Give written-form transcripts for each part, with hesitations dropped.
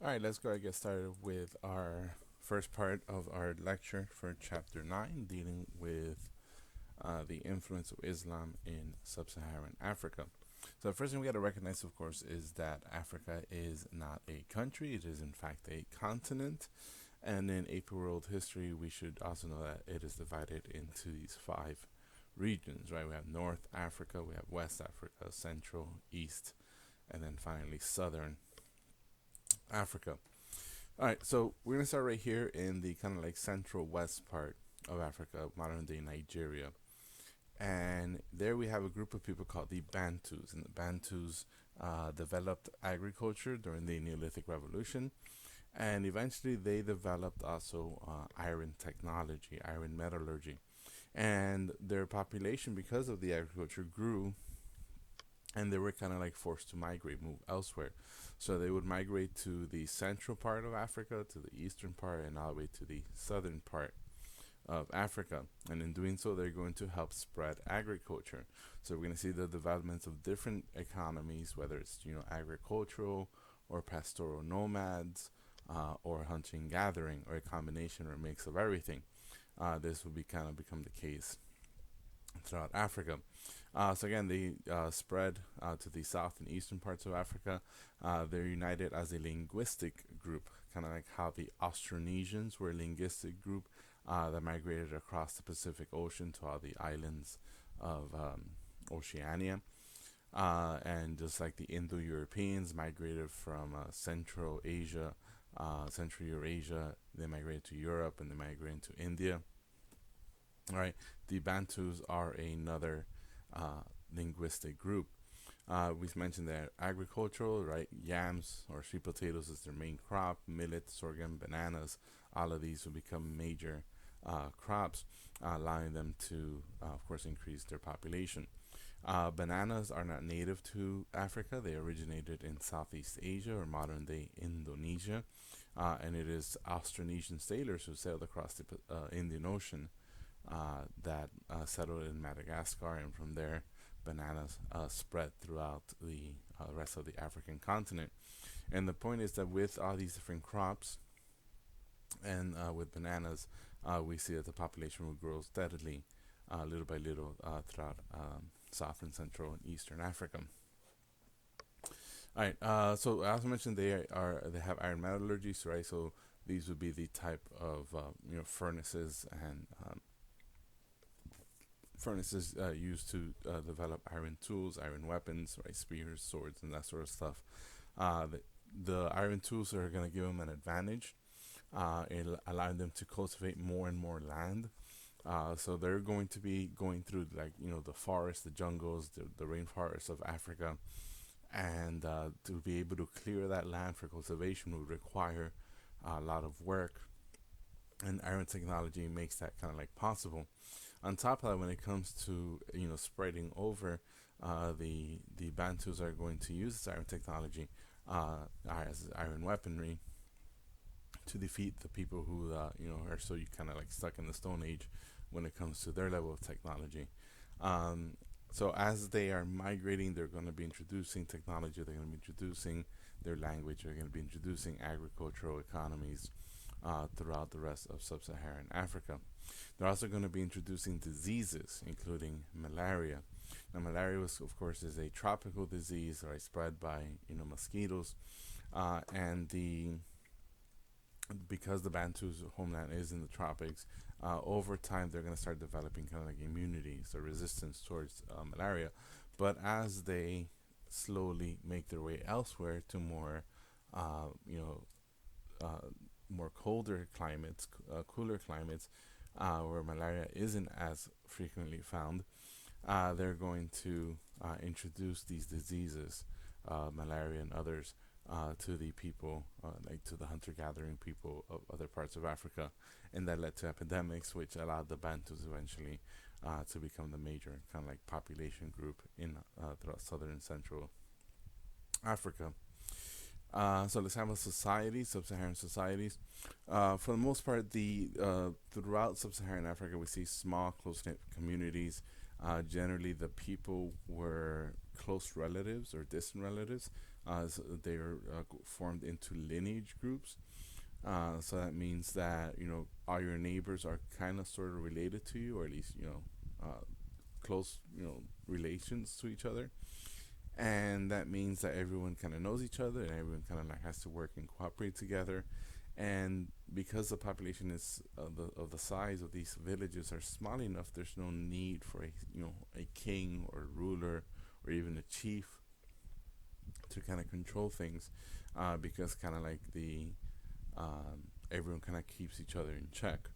All right, let's go and get started with our first part of our lecture for Chapter 9, dealing with the influence of Islam in Sub-Saharan Africa. So the first thing we got to recognize, of course, is that Africa is not a country. It is, in fact, a continent. And in AP World History, we should also know that it is divided into these five regions, right? We have North Africa, we have West Africa, Central, East, and then finally Southern Africa. All right, so we're gonna start right here in the kind of like central west part of Africa, modern day Nigeria, and there we have a group of people called the Bantus, and the Bantus developed agriculture during the Neolithic Revolution, and eventually they developed also iron technology, iron metallurgy, and their population, because of the agriculture, grew, and they were kind of like forced to migrate, move elsewhere. So they would migrate to the central part of Africa, to the eastern part, and all the way to the southern part of Africa. And in doing so, they're going to help spread agriculture. So we're going to see the developments of different economies, whether it's agricultural or pastoral nomads, or hunting gathering, or a combination or a mix of everything. This will be kind of become the case throughout Africa. So again, they spread to the south and eastern parts of Africa. They're united as a linguistic group, kind of like how the Austronesians were a linguistic group that migrated across the Pacific Ocean to all the islands of Oceania. And just like the Indo-Europeans migrated from Central Asia, Central Eurasia, they migrated to Europe and they migrated to India. All right, the Bantus are another linguistic group. We've mentioned that agricultural, right? Yams or sweet potatoes is their main crop. Millet, sorghum, bananas, all of these will become major crops, allowing them to, of course, increase their population. Bananas are not native to Africa. They originated in Southeast Asia or modern day Indonesia. And it is Austronesian sailors who sailed across the Indian Ocean that settled in Madagascar, and from there, bananas spread throughout the rest of the African continent. And the point is that with all these different crops and with bananas, we see that the population will grow steadily, little by little, throughout South and Central and Eastern Africa. All right. So I also mentioned they have iron metallurgy, so, right? So these would be the type of furnaces and furnaces used to develop iron tools, iron weapons, right? Spears, swords, and that sort of stuff. The iron tools are going to give them an advantage, allowing them to cultivate more and more land. So they're going to be going through like the forests, the jungles, the rainforests of Africa, and to be able to clear that land for cultivation would require a lot of work, and iron technology makes that kind of like possible. On top of that, when it comes to spreading over, the Bantus are going to use this iron technology as iron weaponry to defeat the people who are so you kind of like stuck in the Stone Age when it comes to their level of technology. So as they are migrating, they're going to be introducing technology. They're going to be introducing their language. They're going to be introducing agricultural economies throughout the rest of sub-Saharan Africa. They're also going to be introducing diseases, including malaria. Now, malaria, of course, is a tropical disease, right, spread by mosquitoes, and because the Bantu's homeland is in the tropics, over time they're going to start developing kind of like immunity, so resistance towards malaria. But as they slowly make their way elsewhere to more, more colder climates, cooler climates, where malaria isn't as frequently found, they're going to introduce these diseases, malaria and others, to the people, like to the hunter-gathering people of other parts of Africa, and that led to epidemics, which allowed the Bantus eventually to become the major kind of like population group in throughout southern and central Africa. So let's have a society, sub-Saharan societies. For the most part, the throughout sub-Saharan Africa, we see small, close-knit communities. Generally, the people were close relatives or distant relatives, So they are formed into lineage groups. So that means that all your neighbors are kind of sort of related to you, or at least close relations to each other, and that means that everyone kind of knows each other and everyone kind of like has to work and cooperate together. And because the population is of the size of these villages are small enough, there's no need for a king or a ruler or even a chief to kind of control things, because kind of like the everyone kind of keeps each other in check.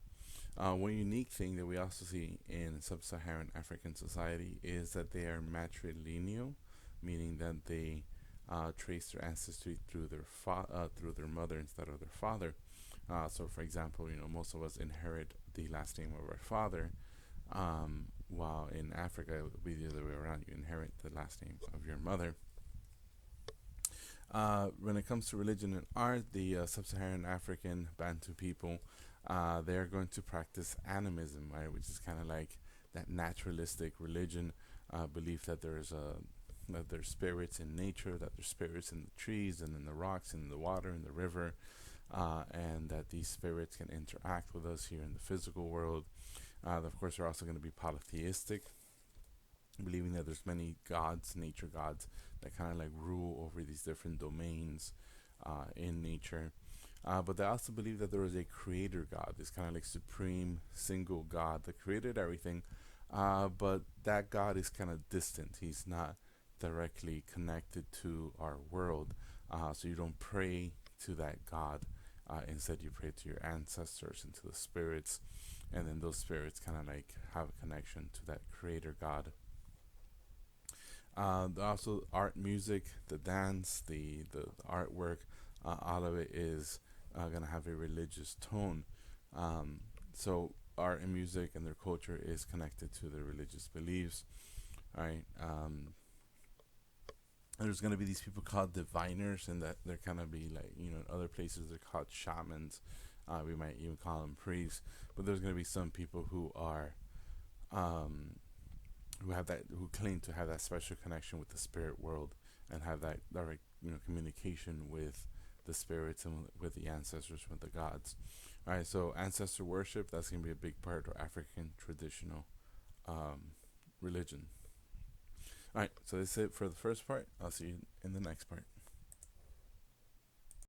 One unique thing that we also see in sub-Saharan African society is that they are matrilineal, meaning that they trace their ancestry through through their mother instead of their father. So, for example, most of us inherit the last name of our father, while in Africa it would be the other way around. You inherit the last name of your mother. When it comes to religion and art, the sub-Saharan African Bantu people, they are going to practice animism, right, which is kind of like that naturalistic religion, belief that there's spirits in nature, that there's spirits in the trees and in the rocks and in the water and the river, and that these spirits can interact with us here in the physical world. Of course, they're also going to be polytheistic, believing that there's many gods, nature gods, that kind of like rule over these different domains in nature. But they also believe that there is a creator God, this kind of like supreme single God that created everything. But that God is kind of distant. He's not directly connected to our world. So you don't pray to that God. Instead, you pray to your ancestors and to the spirits. And then those spirits kind of like have a connection to that creator God. Also, art, music, the dance, the artwork, all of it is going to have a religious tone. So art and music and their culture is connected to their religious beliefs. All right. There's going to be these people called diviners, and that they're kind of be like, in other places they're called shamans. We might even call them priests. But there's going to be some people who are who claim to have that special connection with the spirit world and have that direct communication with the spirits and with the ancestors, with the gods. All right, so ancestor worship, that's going to be a big part of African traditional religion. All right, so that's it for the first part. I'll see you in the next part.